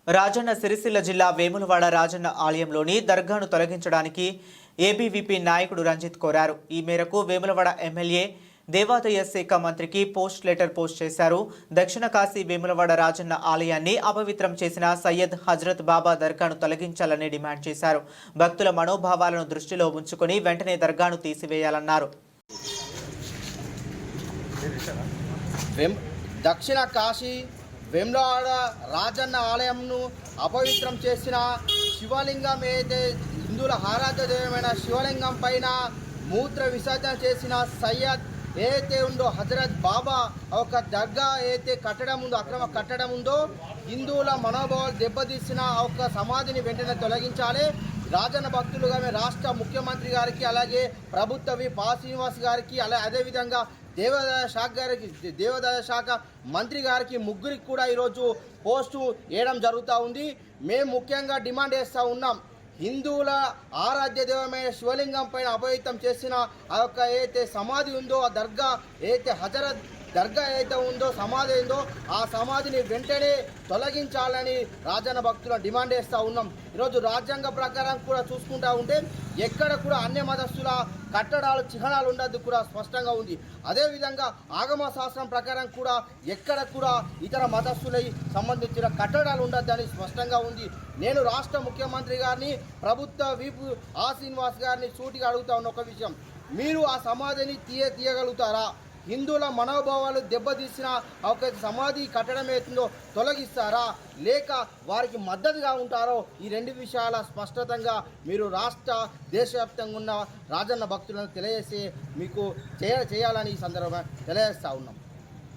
రాజన్న సిరిసిల్ల జిల్లా వేములవాడ రాజన్న ఆలయంలోని దర్గాను తొలగించడానికి ఏబీవీపీ నాయకుడు రంజిత్ కోరారు. ఈ మేరకు వేములవాడ ఎమ్మెల్యే దేవాదాయ శాఖ మంత్రికి లెటర్ పోస్ట్ చేశారు. దక్షిణ కాశీ వేములవాడ రాజన్న ఆలయాన్ని అపవిత్రం చేసిన సయ్యద్ హజరత్ బాబా దర్గాను తొలగించాలని డిమాండ్ చేశారు. భక్తుల మనోభావాలను దృష్టిలో ఉంచుకొని వెంటనే దర్గాను తీసివేయాలన్నారు. దక్షిణ కాశీ వేములవాడ రాజన్న ఆలయంను అపవిత్రం చేసిన శివలింగం ఏదైతే హిందువుల ఆరాధ్య దైవమైన శివలింగం పైన మూత్ర విసర్జన చేసిన సయ్యద్ ఏదైతే ఉందో హజరత్ బాబా ఒక దర్గా ఏదైతే కట్టడం ఉందో అక్రమ కట్టడం ఉందో హిందువుల మనోభావాలు దెబ్బతీసిన ఒక సమాధిని వెంటనే తొలగించాలి. రాజన్న భక్తులుగా రాష్ట్ర ముఖ్యమంత్రి గారికి అలాగే ప్రభుత్వ పా శ్రీనివాస్ గారికి అదేవిధంగా దేవాదాయ శాఖ మంత్రి గారికి ముగ్గురికి కూడా ఈరోజు పోస్టు వేయడం జరుగుతూ ఉంది. మేము ముఖ్యంగా డిమాండ్ చేస్తూ ఉన్నాం. హిందువుల ఆరాధ్య దైవమైన శివలింగం పైన అపవిత్రం చేసిన ఆ యొక్క ఏదైతే సమాధి ఉందో ఆ దర్గా ఏదైతే హజరత్ దర్గా ఏదైతే ఉందో సమాధి ఉందో ఆ సమాధిని వెంటనే తొలగించాలని రాజన్న భక్తులను డిమాండ్ చేస్తూ ఉన్నాం. ఈరోజు రాజ్యాంగ ప్రకారం కూడా చూసుకుంటూ ఉంటే ఎక్కడ కూడా అన్య మతస్థుల కట్టడాలు చిహ్నాలు ఉండద్దు కూడా స్పష్టంగా ఉంది. అదేవిధంగా ఆగమ శాస్త్రం ప్రకారం కూడా ఎక్కడ కూడా ఇతర మతస్థులై సంబంధించిన కట్టడాలు ఉండద్దని స్పష్టంగా ఉంది. నేను రాష్ట్ర ముఖ్యమంత్రి గారిని ప్రభుత్వ వీపు ఆ శ్రీనివాస్ గారిని సూటిగా అడుగుతా ఉన్న ఒక విషయం, మీరు ఆ సమాధిని తీయగలుగుతారా? హిందువుల మనోభావాలు దెబ్బతీసిన ఒక సమాధి కట్టడం ఏతుందో తొలగిస్తారా లేక వారికి మద్దతుగా ఉంటారో ఈ రెండు విషయాల స్పష్టతంగా మీరు రాష్ట్ర దేశవ్యాప్తంగా ఉన్న రాజన్న భక్తులను తెలియజేసి మీకు చేయాలని ఈ సందర్భంగా తెలియజేస్తూ ఉన్నాం.